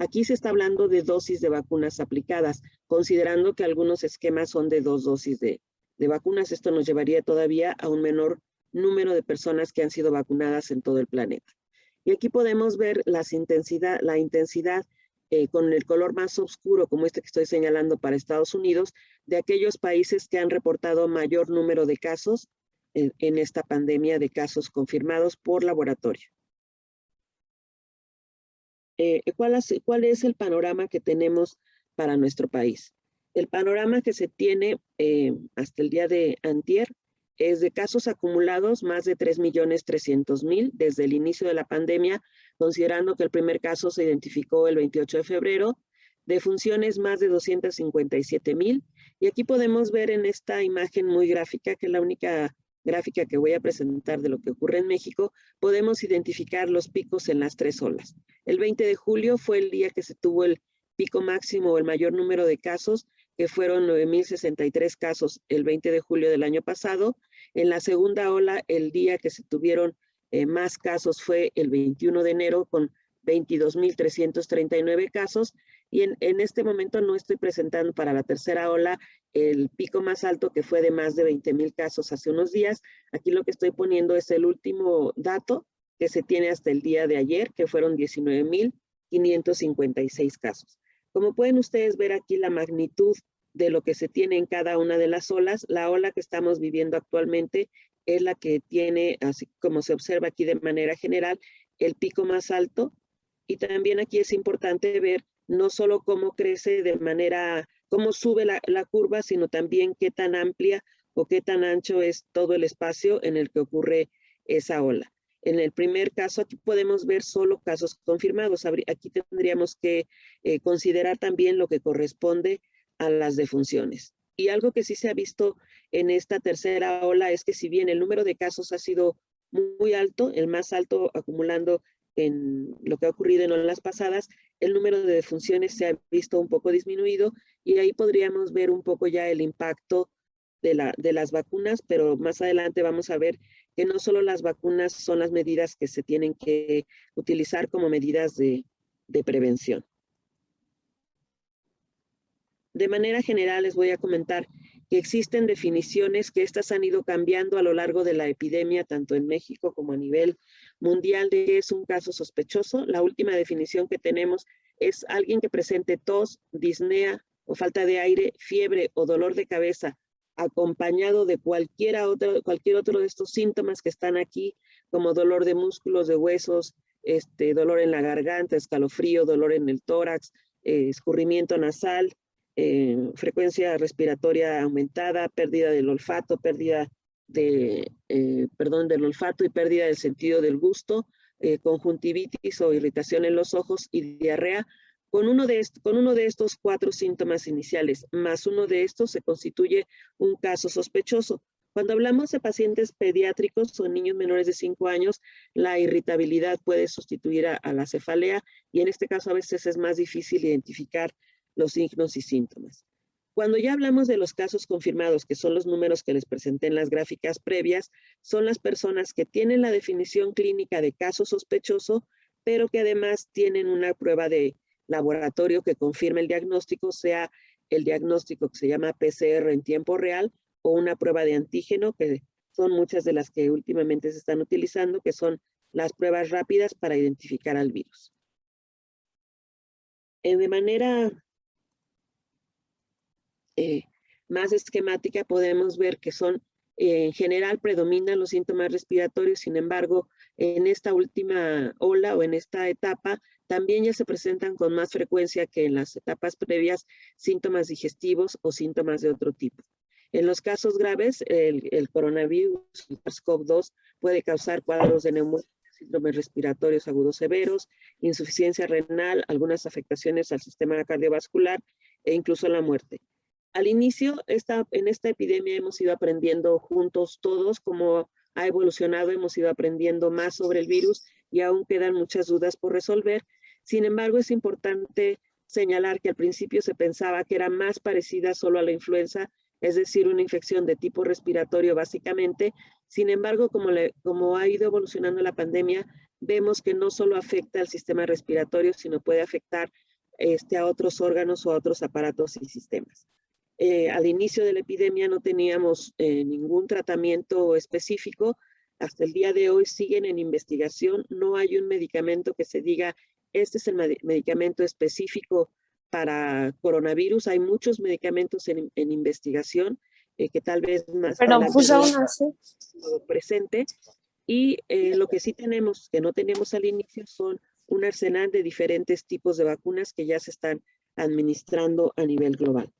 Aquí se está hablando de dosis de vacunas aplicadas, considerando que algunos esquemas son de 2 dosis de vacunas. Esto nos llevaría todavía a un menor número de personas que han sido vacunadas en todo el planeta. Y aquí podemos ver la intensidad con el color más oscuro, como este que estoy señalando para Estados Unidos, de aquellos países que han reportado mayor número de casos en esta pandemia, de casos confirmados por laboratorio. ¿Cuál es el panorama que tenemos para nuestro país? El panorama que se tiene hasta el día de antier es de casos acumulados más de 3.300.000 desde el inicio de la pandemia, considerando que el primer caso se identificó el 28 de febrero, defunciones más de 257.000, y aquí podemos ver en esta imagen muy gráfica, que es la única gráfica que voy a presentar de lo que ocurre en México, podemos identificar los picos en las 3 olas. El 20 de julio fue el día que se tuvo el pico máximo o el mayor número de casos, que fueron 9.063 casos el 20 de julio del año pasado. En la segunda ola, el día que se tuvieron más casos fue el 21 de enero con 22.339 casos, y en este momento no estoy presentando para la tercera ola el pico más alto, que fue de más de 20.000 casos hace unos días. Aquí lo que estoy poniendo es el último dato que se tiene hasta el día de ayer, que fueron 19.556 casos. Como pueden ustedes ver aquí la magnitud de lo que se tiene en cada una de las olas, la ola que estamos viviendo actualmente es la que tiene, así como se observa aquí de manera general, el pico más alto. Y también aquí es importante ver no solo cómo crece de manera, cómo sube la curva, sino también qué tan amplia o qué tan ancho es todo el espacio en el que ocurre esa ola. En el primer caso, aquí podemos ver solo casos confirmados. Aquí tendríamos que considerar también lo que corresponde a las defunciones. Y algo que sí se ha visto en esta tercera ola es que si bien el número de casos ha sido muy alto, el más alto acumulando en lo que ha ocurrido en olas pasadas, el número de defunciones se ha visto un poco disminuido, y ahí podríamos ver un poco ya el impacto de las vacunas, pero más adelante vamos a ver que no solo las vacunas son las medidas que se tienen que utilizar como medidas de prevención. De manera general les voy a comentar que existen definiciones que estas han ido cambiando a lo largo de la epidemia, tanto en México como a nivel mundial, de qué es un caso sospechoso. La última definición que tenemos es alguien que presente tos, disnea o falta de aire, fiebre o dolor de cabeza, acompañado de cualquier otro de estos síntomas que están aquí, como dolor de músculos, de huesos, dolor en la garganta, escalofrío, dolor en el tórax, escurrimiento nasal, frecuencia respiratoria aumentada, pérdida del olfato, del olfato y pérdida del sentido del gusto, conjuntivitis o irritación en los ojos y diarrea. Con uno de estos 4 síntomas iniciales, más uno de estos, se constituye un caso sospechoso. Cuando hablamos de pacientes pediátricos o niños menores de 5 años, la irritabilidad puede sustituir a la cefalea, y en este caso a veces es más difícil identificar los signos y síntomas. Cuando ya hablamos de los casos confirmados, que son los números que les presenté en las gráficas previas, son las personas que tienen la definición clínica de caso sospechoso, pero que además tienen una prueba de laboratorio que confirme el diagnóstico, sea el diagnóstico que se llama PCR en tiempo real o una prueba de antígeno, que son muchas de las que últimamente se están utilizando, que son las pruebas rápidas para identificar al virus. De manera más esquemática podemos ver que en general predominan los síntomas respiratorios. Sin embargo, en esta última ola o en esta etapa también ya se presentan con más frecuencia que en las etapas previas síntomas digestivos o síntomas de otro tipo. En los casos graves, el coronavirus, el SARS-CoV-2, puede causar cuadros de neumonía, síndromes respiratorios agudos severos, insuficiencia renal, algunas afectaciones al sistema cardiovascular e incluso la muerte. Al inicio, en esta epidemia hemos ido aprendiendo juntos todos cómo ha evolucionado, hemos ido aprendiendo más sobre el virus y aún quedan muchas dudas por resolver. Sin embargo, es importante señalar que al principio se pensaba que era más parecida solo a la influenza, es decir, una infección de tipo respiratorio básicamente. Sin embargo, como ha ido evolucionando la pandemia, vemos que no solo afecta al sistema respiratorio, sino puede afectar a otros órganos o a otros aparatos y sistemas. Al inicio de la epidemia no teníamos ningún tratamiento específico. Hasta el día de hoy siguen en investigación. No hay un medicamento que se diga, este es el medicamento específico para coronavirus. Hay muchos medicamentos en investigación que tal vez más adelante presente. Y lo que sí tenemos, que no teníamos al inicio, son un arsenal de diferentes tipos de vacunas que ya se están administrando a nivel global.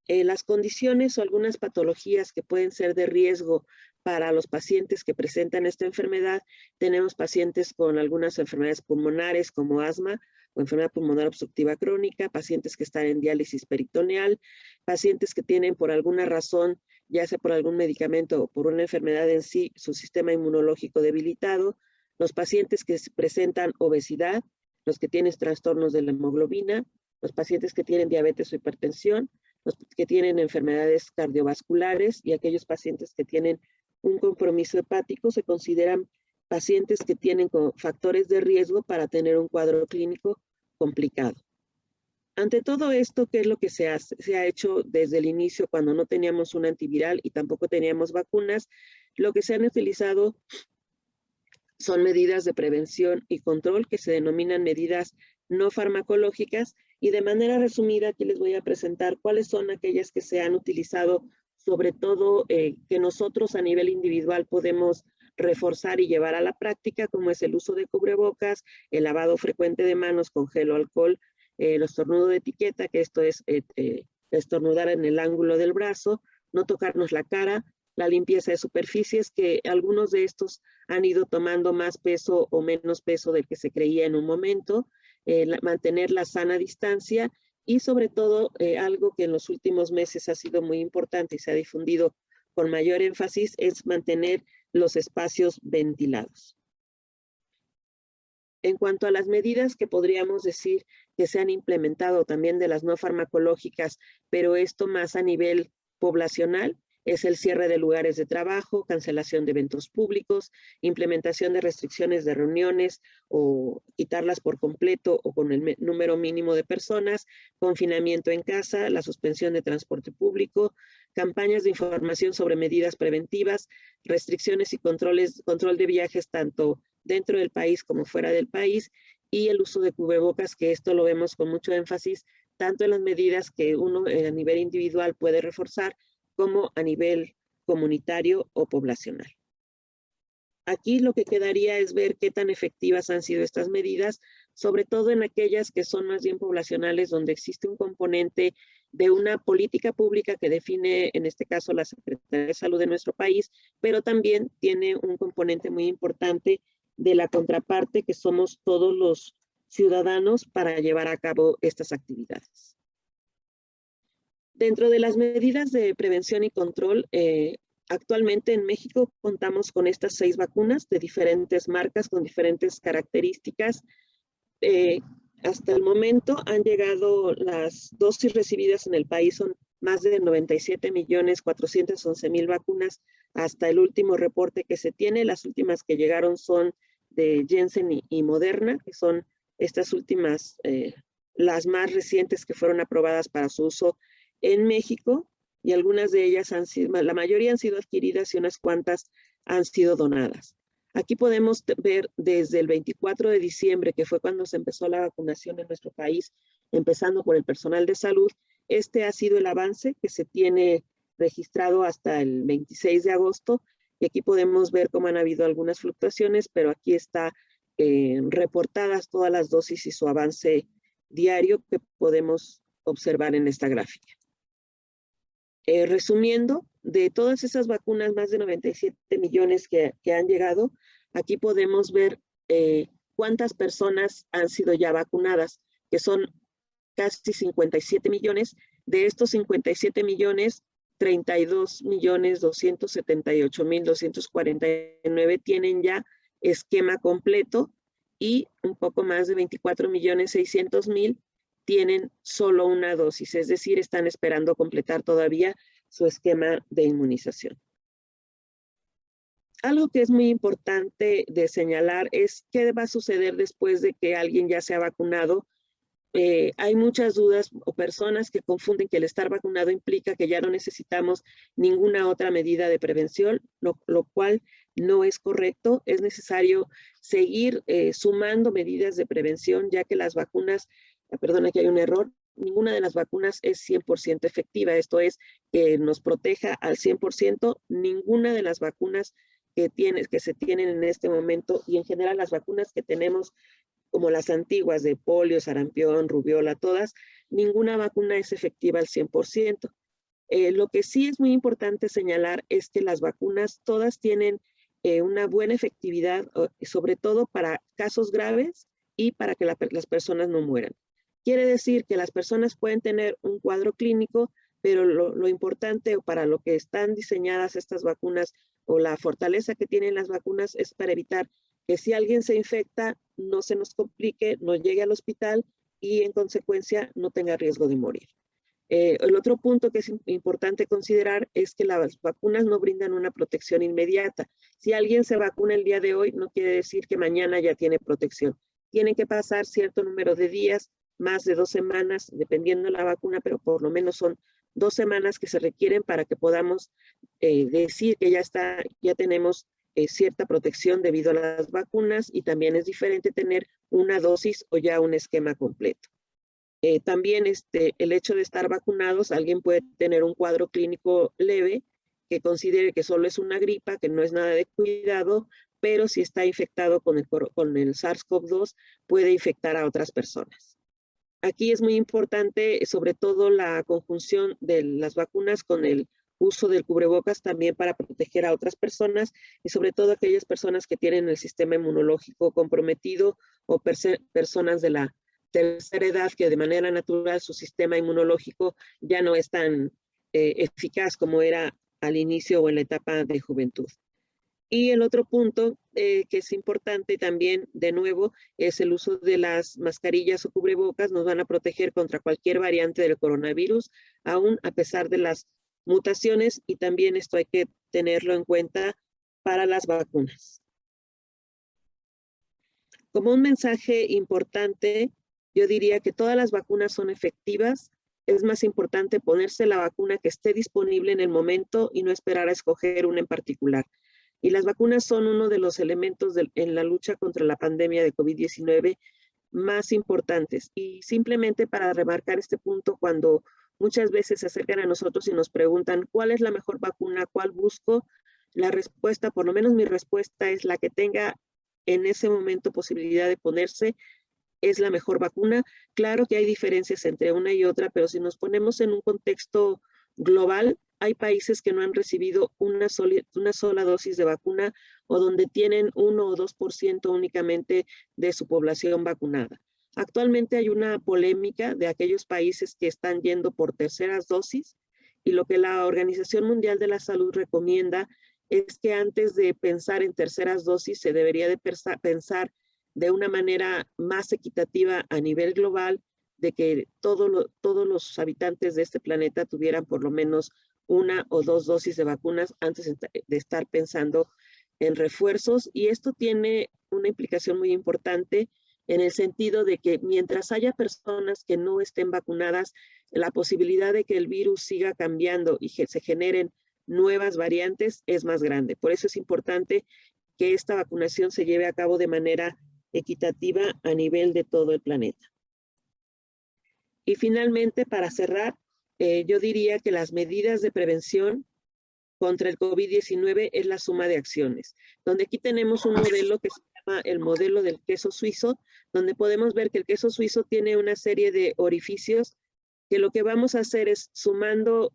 Las condiciones o algunas patologías que pueden ser de riesgo para los pacientes que presentan esta enfermedad, tenemos pacientes con algunas enfermedades pulmonares como asma o enfermedad pulmonar obstructiva crónica, pacientes que están en diálisis peritoneal, pacientes que tienen por alguna razón, ya sea por algún medicamento o por una enfermedad en sí, su sistema inmunológico debilitado, los pacientes que presentan obesidad, los que tienen trastornos de la hemoglobina, los pacientes que tienen diabetes o hipertensión, los que tienen enfermedades cardiovasculares y aquellos pacientes que tienen un compromiso hepático se consideran pacientes que tienen factores de riesgo para tener un cuadro clínico complicado. Ante todo esto, ¿qué es lo que se hace? Se ha hecho desde el inicio cuando no teníamos un antiviral y tampoco teníamos vacunas. Lo que se han utilizado son medidas de prevención y control que se denominan medidas no farmacológicas. Y de manera resumida, aquí les voy a presentar cuáles son aquellas que se han utilizado, sobre todo que nosotros a nivel individual podemos reforzar y llevar a la práctica, como es el uso de cubrebocas, el lavado frecuente de manos con gel o alcohol, el estornudo de etiqueta, que esto es estornudar en el ángulo del brazo, no tocarnos la cara, la limpieza de superficies, que algunos de estos han ido tomando más peso o menos peso del que se creía en un momento, mantener la sana distancia y sobre todo algo que en los últimos meses ha sido muy importante y se ha difundido con mayor énfasis es mantener los espacios ventilados. En cuanto a las medidas que podríamos decir que se han implementado también de las no farmacológicas, pero esto más a nivel poblacional, es el cierre de lugares de trabajo, cancelación de eventos públicos, implementación de restricciones de reuniones o quitarlas por completo o con el número mínimo de personas, confinamiento en casa, la suspensión de transporte público, campañas de información sobre medidas preventivas, restricciones y control de viajes tanto dentro del país como fuera del país y el uso de cubrebocas, que esto lo vemos con mucho énfasis, tanto en las medidas que uno a nivel individual puede reforzar, como a nivel comunitario o poblacional. Aquí lo que quedaría es ver qué tan efectivas han sido estas medidas, sobre todo en aquellas que son más bien poblacionales, donde existe un componente de una política pública que define, en este caso, la Secretaría de Salud de nuestro país, pero también tiene un componente muy importante de la contraparte, que somos todos los ciudadanos para llevar a cabo estas actividades. Dentro de las medidas de prevención y control, actualmente en México contamos con estas 6 vacunas de diferentes marcas, con diferentes características. Hasta el momento han llegado las dosis recibidas en el país, son más de 97.411.000 vacunas hasta el último reporte que se tiene. Las últimas que llegaron son de Janssen y Moderna, que son estas últimas, las más recientes que fueron aprobadas para su uso en México, y algunas de ellas han sido, la mayoría han sido adquiridas y unas cuantas han sido donadas. Aquí podemos ver desde el 24 de diciembre, que fue cuando se empezó la vacunación en nuestro país, empezando por el personal de salud, este ha sido el avance que se tiene registrado hasta el 26 de agosto, y aquí podemos ver cómo han habido algunas fluctuaciones, pero aquí está reportadas todas las dosis y su avance diario que podemos observar en esta gráfica. Resumiendo, de todas esas vacunas, más de 97 millones que han llegado, aquí podemos ver cuántas personas han sido ya vacunadas, que son casi 57 millones. De estos 57 millones, 32.278.249 tienen ya esquema completo y un poco más de 24.600.000 tienen solo una dosis, es decir, están esperando completar todavía su esquema de inmunización. Algo que es muy importante de señalar es qué va a suceder después de que alguien ya se ha vacunado. Hay muchas dudas o personas que confunden que el estar vacunado implica que ya no necesitamos ninguna otra medida de prevención, lo cual no es correcto. Es necesario seguir sumando medidas de prevención, ya que las vacunas, perdona que hay un error, ninguna de las vacunas es 100% efectiva. Esto es, que nos proteja al 100%, ninguna de las vacunas que se tienen en este momento, y en general las vacunas que tenemos como las antiguas de polio, sarampión, rubiola, todas, ninguna vacuna es efectiva al 100%. Lo que sí es muy importante señalar es que las vacunas todas tienen una buena efectividad, sobre todo para casos graves y para que las personas no mueran. Quiere decir que las personas pueden tener un cuadro clínico, pero lo importante para lo que están diseñadas estas vacunas o la fortaleza que tienen las vacunas es para evitar que si alguien se infecta, no se nos complique, no llegue al hospital y en consecuencia no tenga riesgo de morir. El otro punto que es importante considerar es que las vacunas no brindan una protección inmediata. Si alguien se vacuna el día de hoy, no quiere decir que mañana ya tiene protección. Tienen que pasar cierto número de días, más de 2 semanas, dependiendo de la vacuna, pero por lo menos son 2 semanas que se requieren para que podamos decir que ya tenemos cierta protección debido a las vacunas, y también es diferente tener una dosis o ya un esquema completo. También el hecho de estar vacunados, alguien puede tener un cuadro clínico leve que considere que solo es una gripa, que no es nada de cuidado, pero si está infectado con el SARS-CoV-2 puede infectar a otras personas. Aquí es muy importante, sobre todo, la conjunción de las vacunas con el uso del cubrebocas también para proteger a otras personas, y sobre todo aquellas personas que tienen el sistema inmunológico comprometido o personas de la tercera edad que de manera natural su sistema inmunológico ya no es tan eficaz como era al inicio o en la etapa de juventud. Y el otro punto que es importante también, de nuevo, es el uso de las mascarillas o cubrebocas. Nos van a proteger contra cualquier variante del coronavirus, aún a pesar de las mutaciones, y también esto hay que tenerlo en cuenta para las vacunas. Como un mensaje importante, yo diría que todas las vacunas son efectivas. Es más importante ponerse la vacuna que esté disponible en el momento y no esperar a escoger una en particular. Y las vacunas son uno de los elementos en la lucha contra la pandemia de COVID-19 más importantes. Y simplemente para remarcar este punto, cuando muchas veces se acercan a nosotros y nos preguntan cuál es la mejor vacuna, cuál busco, la respuesta, por lo menos mi respuesta, es la que tenga en ese momento posibilidad de ponerse, es la mejor vacuna. Claro que hay diferencias entre una y otra, pero si nos ponemos en un contexto global, hay países que no han recibido una sola dosis de vacuna, o donde tienen 1 o 2% únicamente de su población vacunada. Actualmente hay una polémica de aquellos países que están yendo por terceras dosis, y lo que la Organización Mundial de la Salud recomienda es que antes de pensar en terceras dosis se debería de pensar de una manera más equitativa a nivel global, de que todos los habitantes de este planeta tuvieran por lo menos 1 o 2 dosis de vacunas antes de estar pensando en refuerzos. Y esto tiene una implicación muy importante en el sentido de que mientras haya personas que no estén vacunadas, la posibilidad de que el virus siga cambiando y que se generen nuevas variantes es más grande. Por eso es importante que esta vacunación se lleve a cabo de manera equitativa a nivel de todo el planeta. Y finalmente, para cerrar, yo diría que las medidas de prevención contra el COVID-19 es la suma de acciones, donde aquí tenemos un modelo que se llama el modelo del queso suizo, donde podemos ver que el queso suizo tiene una serie de orificios, que lo que vamos a hacer es, sumando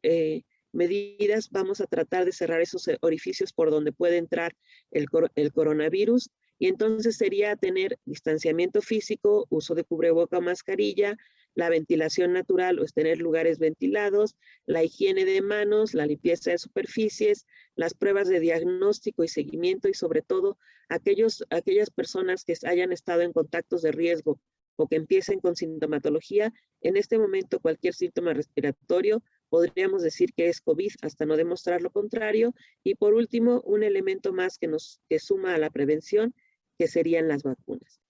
medidas, vamos a tratar de cerrar esos orificios por donde puede entrar el coronavirus. Y entonces sería tener distanciamiento físico, uso de cubreboca o mascarilla, la ventilación natural o tener lugares ventilados, la higiene de manos, la limpieza de superficies, las pruebas de diagnóstico y seguimiento, y sobre todo aquellas personas que hayan estado en contactos de riesgo o que empiecen con sintomatología. En este momento, cualquier síntoma respiratorio podríamos decir que es COVID hasta no demostrar lo contrario. Y por último, un elemento más que suma a la prevención, que serían las vacunas.